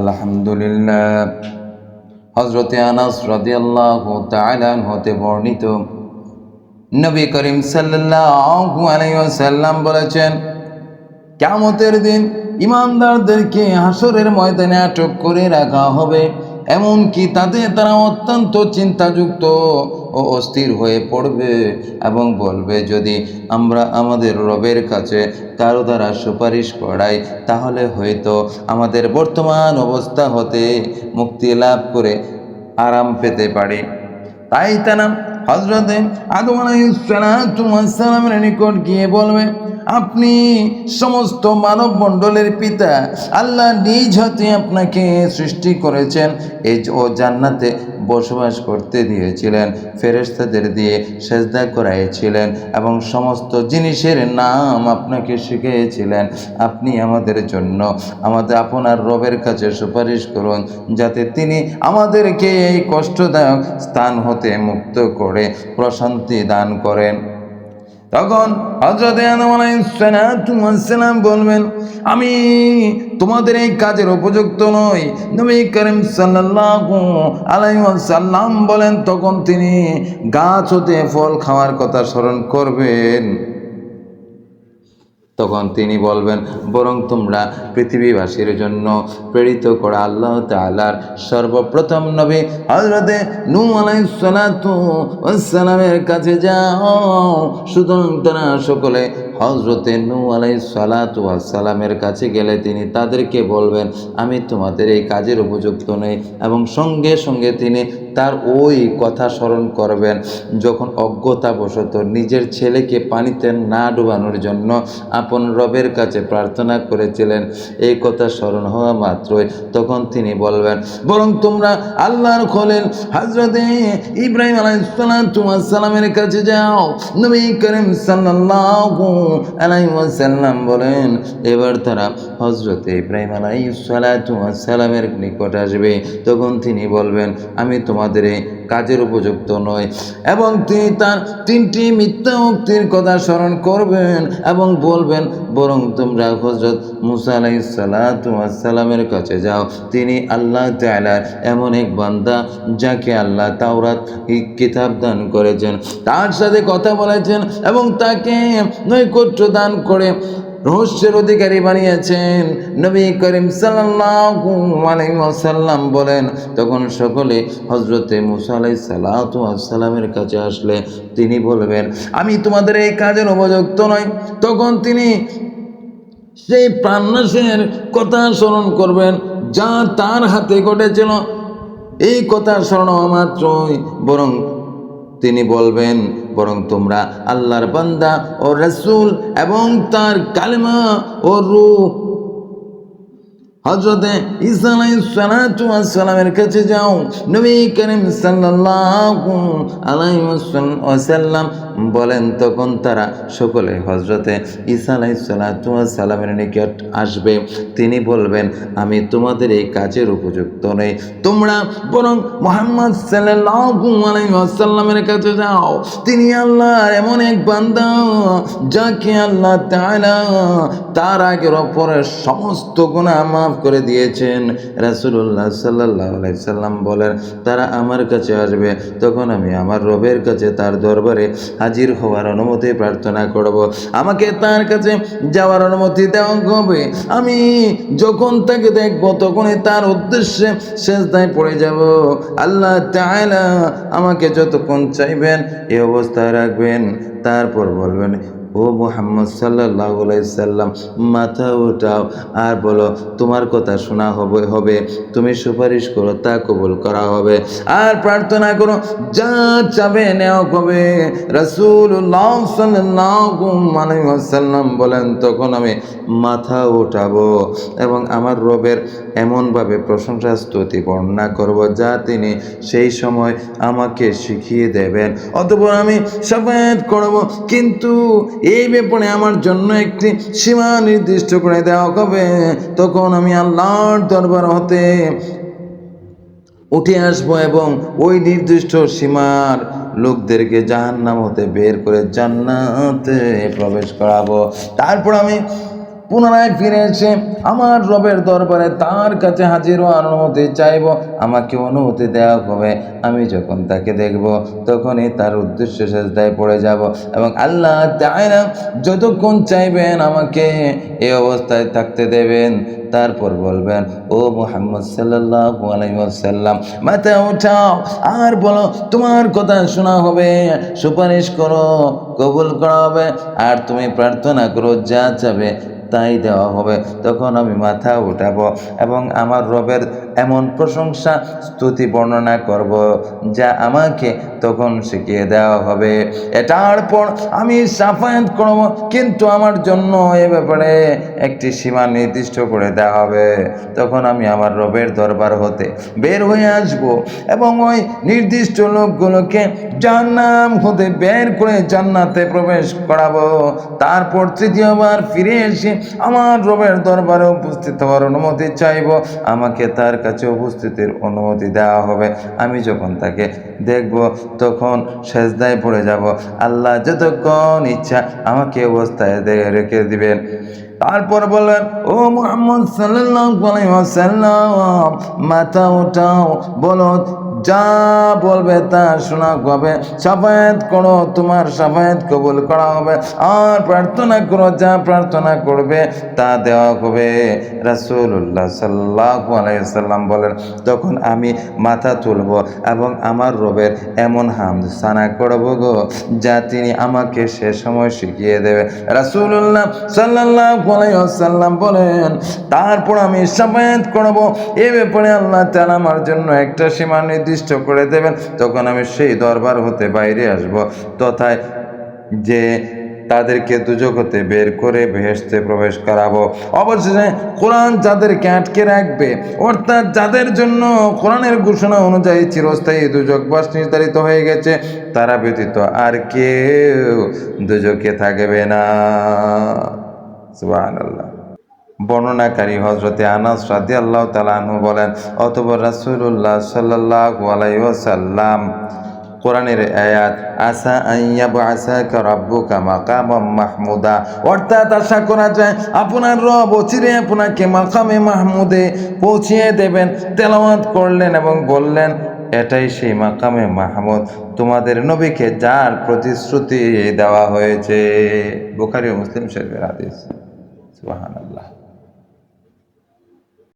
আলহামদুলিল্লাহ। হযরতে আনাস রাদিয়াল্লাহু তাআলা হতে বর্ণিত, নবী করিম সাল্লাল্লাহু আলাইহি ওয়াসাল্লাম বলেছেন, কিয়ামতের দিন ঈমানদারদেরকে হাসরের ময়দানে আটক করে রাখা হবে। এমনকি তারা অত্যন্ত চিন্তাযুক্ত ও অস্থির হয়ে পড়বে এবং বলবে, যদি আমরা আমাদের রবের কাছে কারো দ্বারা সুপারিশ করাই, তাহলে হয়তো আমাদের বর্তমান অবস্থা হতে মুক্তি লাভ করে আরাম পেতে পারি। তাই তারা হযরতে আদম আলাইহিস সালামের নিকট গিয়ে বলবে, আপনি সমস্ত মানব মণ্ডলের পিতা, আল্লাহ নিজ হাতে আপনাকে সৃষ্টি করেছেন, ও জান্নাতে বসবাস করতে দিয়েছিলেন, ফেরেশতাদের দিয়ে সেজদা করাইছিলেন এবং সমস্ত জিনিসের নাম আপনাকে শিখিয়েছিলেন। আপনি আমাদের জন্য আপনার রবের কাছে সুপারিশ করুন, যাতে তিনি আমাদেরকে এই কষ্টদায়ক স্থান হতে মুক্ত করে প্রশান্তি দান করেন। তখন হযরত আদম আলাইহিস সালাম বলবেন, আমি তোমাদের এই কাজের উপযুক্ত নই। নবী করিম সাল্লাল্লাহু আলাইহি ওয়াসাল্লাম বলেন, তখন তিনি গাছ হতে ফল খাওয়ার কথা স্মরণ করবেন। তখন তিনি বলবেন, বরং তোমরা পৃথিবীবাসীর জন্য প্রেরিত করা আল্লাহ তাআলার সর্বপ্রথম নবী হযরতে নূহ আলাইহিস সালামের কাছে যাও। সুতরাং তারা সকলে হযরতে নূহ আলাইহিস সালামের কাছে গেলে তিনি তাদেরকে বলবেন, আমি তোমাদের এই কাজের উপযুক্ত নই, এবং সঙ্গে সঙ্গে তিনি তার ওই কথা স্মরণ করবেন যখন অজ্ঞতাবশত নিজের ছেলেকে পানিতে না ডুবানোর জন্য আপন রবের কাছে প্রার্থনা করেছিলেন। এই কথা স্মরণ হওয়া মাত্রই তখন তিনি বলবেন, বরং তোমরা আল্লাহর খলিল হযরতে ইব্রাহিম আলাইহিস সালামের কাছে যাও। নবী করিম সাল্লাল্লাহু আলাইহি ওয়াসাল্লাম বলেন, এবার তারা হযরতে ইব্রাহিম আলাইহিস সালামের নিকট আসবে। তখন তিনি বলবেন, আমি তোমাদের এই কাজের উপযুক্ত নয়, এবং তিনি তার 3টি মিথ্যা উক্তির কথা স্মরণ করবেন এবং বলবেন, বরং তোমরা হযরত মূসা আলাইহিস সালামের কাছে যাও। তিনি আল্লাহ তাআলার এমন এক বান্দা, যাকে আল্লাহ তাওরাত কিতাব দান করেছেন, তার সাথে কথা বলেছেন এবং তাকে নৈকট্য দান করে রহস্যের অধিকারী বানিয়েছেন। নবী করিম সাল্লাল্লাহু আলাইহি ওয়াসাল্লাম বলেন, তখন সকলে হযরতে মূসা আলাইহিস সালামের কাছে আসলে তিনি বলবেন, আমি তোমাদের এই কাজের উপযুক্ত নই। তখন তিনি সেই প্রাণনাশের কথা স্মরণ করবেন যা তার হাতে ঘটেছিল। এই কথা স্মরণ হওয়া মাত্রই বরং তিনি বলবেন, বরং তোমরা আল্লাহর বান্দা ও রাসূল এবং তার কালেমা ও রূহ হযরতে ঈসা আলাইহিস সালামের কাছে যাও। নবী করিম সাল্লাল্লাহু আলাইহি ওয়াসাল্লাম বলেন, তখন তারা সকলে হযরতে ঈসা আলাইহিস সালামের নিকট আসবে। তিনি বলবেন, আমি তোমাদের এই কাজের উপযুক্ত নই, তোমরা বরং মুহাম্মদ সাল্লাল্লাহু আলাইহি ওয়াসাল্লামের কাছে যাও। তিনি আল্লাহর এমন এক বান্দা, যাকে আল্লাহ তাআলা তার আগের অপরের সমস্ত গুনাহ মাফ করে দিয়েছেন। রাসূলুল্লাহ সাল্লাল্লাহু আলাইহি সাল্লাম বলেন, তারা আমার কাছে আসবে, তখন আমি আমার রবের কাছে তার দরবারে হাজির হওয়ার অনুমতি প্রার্থনা করব। আমাকে তার কাছে যাওয়ার অনুমতি দেওয়া হবে। আমি যখন তাকে দেখব, তখনই তার উদ্দেশ্যে সেজদায় পড়ে যাব। আল্লাহ তাআলা আমাকে যতক্ষণ চাইবেন এই অবস্থায় রাখবেন, তারপর বলবেন, ও মুহাম্মদ সাল্লাল্লাহু আলাইহি সাল্লাম, মাথা উঠাও আর বলো, তোমার কথা শোনা হবে, তুমি সুপারিশ করো, তা কবুল করা হবে, আর প্রার্থনা করো, যা চাবে নেওয়া হবে। রাসূলুল্লাহ সাল্লাল্লাহু আলাইহি ওয়াসাল্লাম বলেন, তখন আমি মাথা উঠাবো এবং আমার রবের এমনভাবে প্রশংসা স্তুতি বর্ণনা করব, যা তিনি সেই সময় আমাকে শিখিয়ে দেবেন। অতঃপর আমি শাফায়াত করব, কিন্তু এই ব্যাপারে আমার জন্য একটি সীমা নির্দিষ্ট করে দেওয়া হবে। তখন আমি আল্লাহর দরবার হতে উঠে আসবো এবং ওই নির্দিষ্ট সীমার লোকদেরকে জাহান্নাম হতে বের করে জান্নাতে প্রবেশ করাবো। তারপর আমি পুনরায় ফিরে এসে আমার রবের দরবারে তার কাছে হাজির হওয়ার অনুমতি চাইব। আমাকে অনুমতি দেওয়া হবে। আমি যখন তাকে দেখব তখনই তার উদ্দেশ্যে সেজদায় পড়ে যাব এবং আল্লাহ তাআলা যতক্ষণ চাইবেন আমাকে এই অবস্থায় থাকতে দেবেন। তারপর বলবেন, ও মুহাম্মদ সাল্লাল্লাহু আলাইহি ওয়াসাল্লাম, মাথা উঠাও আর বলো তোমার কথা শোনা হবে, সুপারিশ করো, কবুল করা হবে, আর তুমি প্রার্থনা করো, যা চাবে তাই দেওয়া হবে। তখন আমি মাথা উঠাবো এবং আমার রবের এমন প্রশংসা স্তুতি বর্ণনা করব যা আমাকে তখন শিখিয়ে দেওয়া হবে। এটার পর আমি সাফায়াত করব, কিন্তু আমার জন্য এ ব্যাপারে একটি সীমা নির্দিষ্ট করে দেওয়া হবে। তখন আমি আমার রবের দরবার হতে বের হয়ে আসব এবং ওই নির্দিষ্ট লোকগুলোকে জাহান্নাম হতে বের করে জান্নাতে প্রবেশ করাবো। তারপর তৃতীয়বার ফিরে এসে আমার রবের দরবারে উপস্থিত হওয়ার অনুমতি চাইব। আমাকে তার কাছে উপস্থিতির অনুমতি দেওয়া হবে। আমি যখন তাকে দেখব তখন সেজদায় পড়ে যাব। আল্লাহ যতক্ষণ ইচ্ছা আমাকে অবস্থায় রেখে দিবেন। তারপর বললেন, ও মুহাম্মদ সাল্লাল্লাহু আলাইহি ওয়াসাল্লাম, মাথা উঠাও, বলো যা বলবে তা শোনা হবে, সাফায়াত করো, তোমার সাফায়াত কবুল করা হবে, আর প্রার্থনা করো, যা প্রার্থনা করবে তা দেওয়া হবে। রাসূলুল্লাহ সাল্লাল্লাহু আলাইহি ওয়াসাল্লাম বলেন, তখন আমি মাথা তুলব এবং আমার রবের এমন হামদ সানা করব গো যা তিনি আমাকে সে সময় শিখিয়ে দেবে। রাসূলুল্লাহ সাল্লাল্লাহু আলাইহি ওয়াসাল্লাম বলেন, তারপর আমি সাফায়াত করব। এ ব্যাপারে আল্লাহ তাআলা আমার জন্য একটা সীমা নির্দিষ্ট করে দেবেন। তখন আমি সেই দরবার হতে বাইরে আসব, তথায় যে তাদেরকে দুজক হতে বের করে বেহেশতে প্রবেশ করাবো। অবশেষে কোরআন যাদেরকে আটকে রাখবে, অর্থাৎ যাদের জন্য কোরআনের ঘোষণা অনুযায়ী চিরস্থায়ী দুজকবাস নির্ধারিত হয়ে গেছে, তারা ব্যতীত আর কেউ দুজকে থাকবে না। সুবহানাল্লাহ। বর্ণনাকারী হযরতে আনাস রাদিয়াল্লাহু তাআলা আনহু বলেন, অতঃপর রাসূলুল্লাহ সাল্লাল্লাহু আলাইহি ওয়াসাল্লাম কোরআনের আয়াত আসা আইয়াবআসাকা রাব্বুকা মাকামাম মাহমুদা, অর্থাৎ আশা করা যায় আপনার রব অচিরে আপনাকে মাকামে মাহমুদে পৌঁছিয়ে দেবেন, তেলাওয়াত করলেন এবং বললেন, এটাই সেই মাকামে মাহমুদ তোমাদের নবীকে যার প্রতিশ্রুতি দেওয়া হয়েছে। বুখারী ও মুসলিম শরীফের হাদিস। সুবহানাল্লাহ।